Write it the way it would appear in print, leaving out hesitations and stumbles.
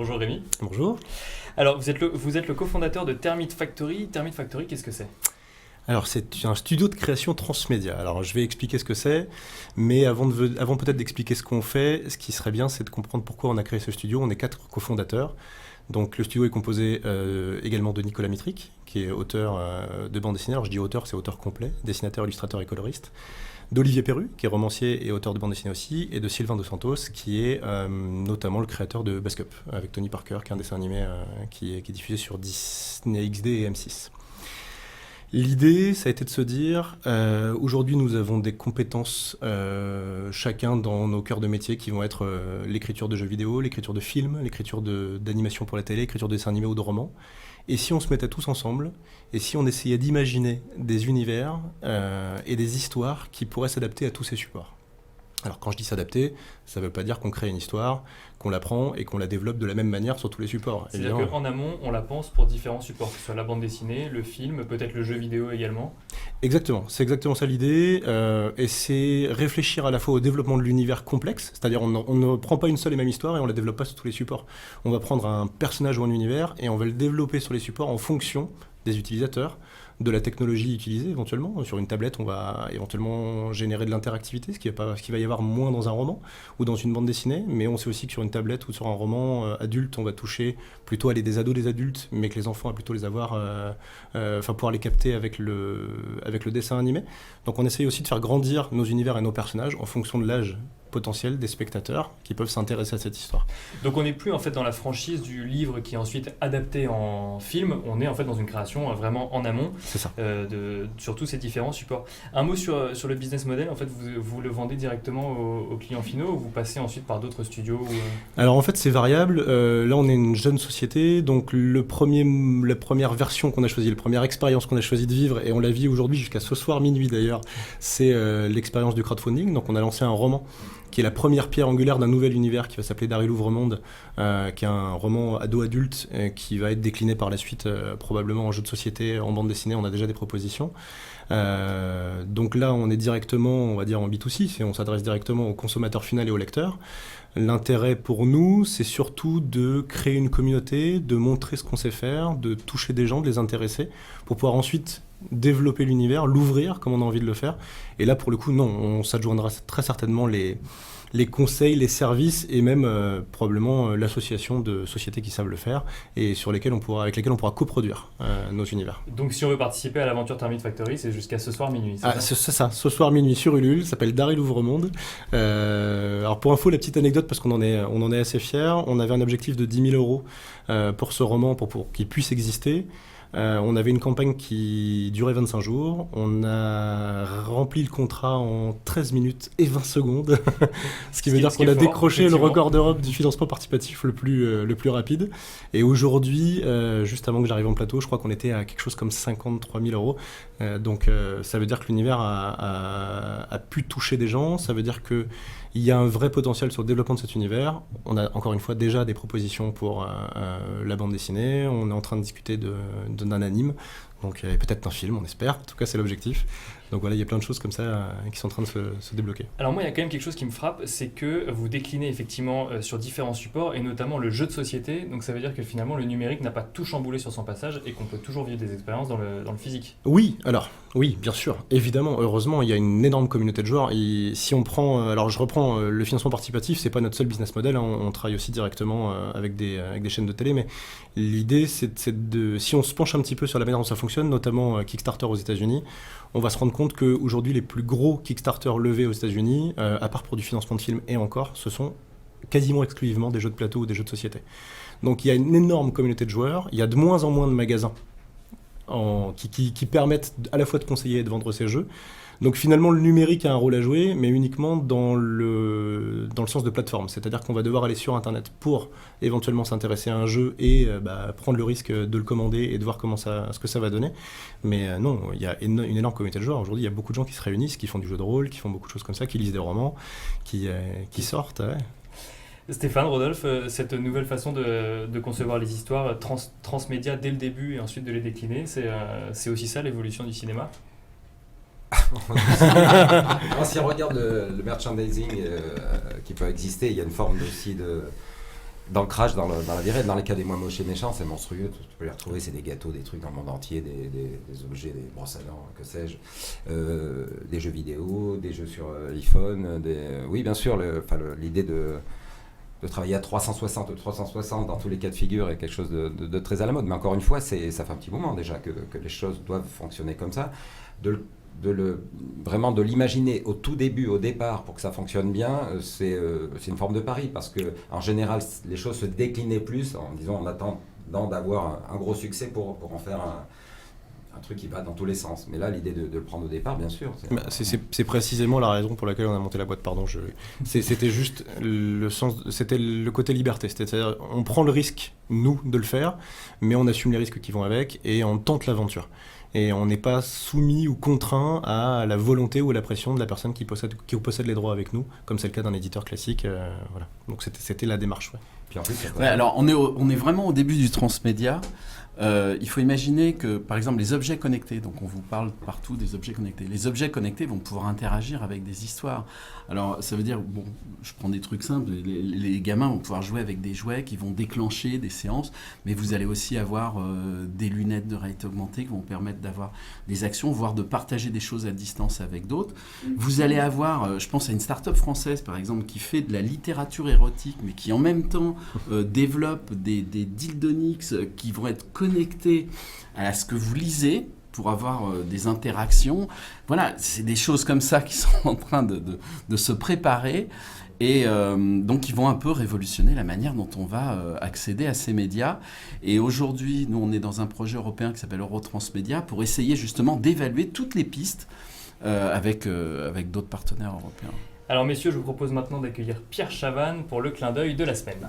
Bonjour Rémi. Bonjour. Alors vous êtes le cofondateur de Termite Factory. Termite Factory, qu'est-ce que c'est ? Alors c'est un studio de création transmédia. Alors je vais expliquer ce que c'est, mais avant peut-être d'expliquer ce qu'on fait, ce qui serait bien c'est de comprendre pourquoi on a créé ce studio. On est 4 cofondateurs. Donc le studio est composé également de Nicolas Mitric, qui est auteur de bande dessinée. Alors je dis auteur, c'est auteur complet, dessinateur, illustrateur et coloriste. D'Olivier Perru, qui est romancier et auteur de bande dessinée aussi, et de Sylvain Dos Santos, qui est notamment le créateur de Basque Up, avec Tony Parker, qui est un dessin animé qui est diffusé sur Disney XD et M6. L'idée, ça a été de se dire, aujourd'hui nous avons des compétences chacun dans nos cœurs de métier qui vont être l'écriture de jeux vidéo, l'écriture de films, l'écriture d'animation pour la télé, l'écriture de dessins animés ou de romans. Et si on se mettait tous ensemble, et si on essayait d'imaginer des univers et des histoires qui pourraient s'adapter à tous ces supports. Alors quand je dis s'adapter, ça ne veut pas dire qu'on crée une histoire, qu'on la prend et qu'on la développe de la même manière sur tous les supports. C'est-à-dire qu'en amont, on la pense pour différents supports, que ce soit la bande dessinée, le film, peut-être le jeu vidéo également. Exactement, c'est exactement ça l'idée. Et c'est réfléchir à la fois au développement de l'univers complexe, c'est-à-dire on ne prend pas une seule et même histoire et on ne la développe pas sur tous les supports. On va prendre un personnage ou un univers et on va le développer sur les supports en fonction des utilisateurs, de la technologie utilisée éventuellement. Sur une tablette, on va éventuellement générer de l'interactivité, ce qui va y avoir moins dans un roman ou dans une bande dessinée, mais on sait aussi que sur une tablette ou sur un roman adulte, on va toucher plutôt des ados, des adultes, mais que les enfants vont plutôt les avoir, pouvoir les capter avec le dessin animé. Donc on essaye aussi de faire grandir nos univers et nos personnages en fonction de l'âge potentiel des spectateurs qui peuvent s'intéresser à cette histoire. Donc on n'est plus en fait dans la franchise du livre qui est ensuite adapté en film, on est en fait dans une création vraiment en amont. C'est ça. Sur tous ces différents supports. Un mot sur le business model, en fait vous le vendez directement aux clients finaux ou vous passez ensuite par d'autres studios Alors en fait c'est variable, là on est une jeune société, donc la première version qu'on a choisie, la première expérience qu'on a choisi de vivre, et on la vit aujourd'hui jusqu'à ce soir minuit d'ailleurs, c'est l'expérience du crowdfunding. Donc on a lancé un roman qui est la première pierre angulaire d'un nouvel univers qui va s'appeler Dari l'Ouvre-Monde, qui est un roman ado-adulte qui va être décliné par la suite probablement en jeu de société, en bande dessinée. On a déjà des propositions. Donc là, on est directement, on va dire en B2C, on s'adresse directement au consommateur final et au lecteur. L'intérêt pour nous, c'est surtout de créer une communauté, de montrer ce qu'on sait faire, de toucher des gens, de les intéresser, pour pouvoir ensuite développer l'univers, l'ouvrir comme on a envie de le faire. Et là, pour le coup, non, on s'adjoindra très certainement les conseils, les services et même probablement l'association de sociétés qui savent le faire et avec lesquelles on pourra coproduire nos univers. Donc si on veut participer à l'aventure Termite Factory, c'est jusqu'à ce soir minuit, c'est ça, ce soir minuit sur Ulule, ça s'appelle Dari l'Ouvre-Monde. Alors pour info, la petite anecdote, parce qu'on en est assez fiers, on avait un objectif de 10 000 € pour ce roman, pour qu'il puisse exister. On avait une campagne qui durait 25 jours. On a rempli le contrat en 13 minutes et 20 secondes. Ce qui veut dire qu'on a décroché le record d'Europe du financement participatif le plus rapide. Et aujourd'hui, juste avant que j'arrive en plateau, je crois qu'on était à quelque chose comme 53 000 €. Donc ça veut dire que l'univers a pu toucher des gens. Ça veut dire qu'il y a un vrai potentiel sur le développement de cet univers. On a encore une fois déjà des propositions pour la bande dessinée. On est en train de discuter d'un anime, donc peut-être un film, on espère. En tout cas, c'est l'objectif. Donc voilà, il y a plein de choses comme ça qui sont en train de se débloquer. Alors moi, il y a quand même quelque chose qui me frappe, c'est que vous déclinez effectivement sur différents supports, et notamment le jeu de société. Donc ça veut dire que finalement, le numérique n'a pas tout chamboulé sur son passage et qu'on peut toujours vivre des expériences dans le physique. Oui, bien sûr, évidemment, heureusement, il y a une énorme communauté de joueurs. Et si on prend, alors je reprends le financement participatif, c'est pas notre seul business model, hein, on travaille aussi directement avec des chaînes de télé, mais l'idée, c'est si on se penche un petit peu sur la manière dont ça fonctionne, notamment Kickstarter aux États-Unis, on va se rendre compte qu'aujourd'hui, les plus gros Kickstarter levés aux États-Unis, à part pour du financement de films et encore, ce sont quasiment exclusivement des jeux de plateau ou des jeux de société. Donc il y a une énorme communauté de joueurs, il y a de moins en moins de magasins qui permettent à la fois de conseiller et de vendre ces jeux. Donc finalement, le numérique a un rôle à jouer, mais uniquement dans le sens de plateforme. C'est-à-dire qu'on va devoir aller sur Internet pour éventuellement s'intéresser à un jeu et prendre le risque de le commander et de voir ce que ça va donner. Mais non, il y a une énorme communauté de joueurs. Aujourd'hui, il y a beaucoup de gens qui se réunissent, qui font du jeu de rôle, qui font beaucoup de choses comme ça, qui lisent des romans, qui sortent. Ouais. Stéphane, Rodolphe, cette nouvelle façon de concevoir les histoires transmédia dès le début et ensuite de les décliner, c'est aussi ça l'évolution du cinéma ? Si on regarde le merchandising qui peut exister, il y a une forme aussi d'ancrage dans la vie réelle. Dans les cas des moins moches et méchants, c'est monstrueux. Tu peux les retrouver, c'est des gâteaux, des trucs dans le monde entier, des objets, des brosses à dents, que sais-je, des jeux vidéo, des jeux sur iPhone. Oui, bien sûr, l'idée de travailler à 360 dans tous les cas de figure est quelque chose de très à la mode. Mais encore une fois, ça fait un petit moment déjà que les choses doivent fonctionner comme ça. Vraiment de l'imaginer au tout début, au départ, pour que ça fonctionne bien, c'est une forme de pari, parce que en général, les choses se déclinaient plus en disant, en attendant d'avoir un gros succès pour en faire un truc qui va dans tous les sens. Mais là, l'idée de le prendre au départ, bien sûr. C'est précisément la raison pour laquelle on a monté la boîte. Pardon, c'était juste c'était le côté liberté. C'est-à-dire, on prend le risque, nous, de le faire, mais on assume les risques qui vont avec et on tente l'aventure. Et on n'est pas soumis ou contraint à la volonté ou à la pression de la personne qui possède les droits avec nous, comme c'est le cas d'un éditeur classique. Voilà. Donc c'était la démarche. Ouais. Puis en plus, alors on est vraiment au début du transmédia. Il faut imaginer que, par exemple, les objets connectés, donc on vous parle partout des objets connectés, les objets connectés vont pouvoir interagir avec des histoires. Alors ça veut dire, bon, je prends des trucs simples, les gamins vont pouvoir jouer avec des jouets qui vont déclencher des séances, mais vous allez aussi avoir des lunettes de réalité augmentée qui vont permettre d'avoir des actions, voire de partager des choses à distance avec d'autres. Vous allez avoir, je pense à une start-up française par exemple, qui fait de la littérature érotique, mais qui en même temps développe des dildonics qui vont être connectés à ce que vous lisez pour avoir des interactions. Voilà, c'est des choses comme ça qui sont en train de se préparer et donc ils vont un peu révolutionner la manière dont on va accéder à ces médias. Et aujourd'hui, nous on est dans un projet européen qui s'appelle Eurotransmédia pour essayer justement d'évaluer toutes les pistes avec d'autres partenaires européens. Alors messieurs, je vous propose maintenant d'accueillir Pierre Chavannes pour le clin d'œil de la semaine.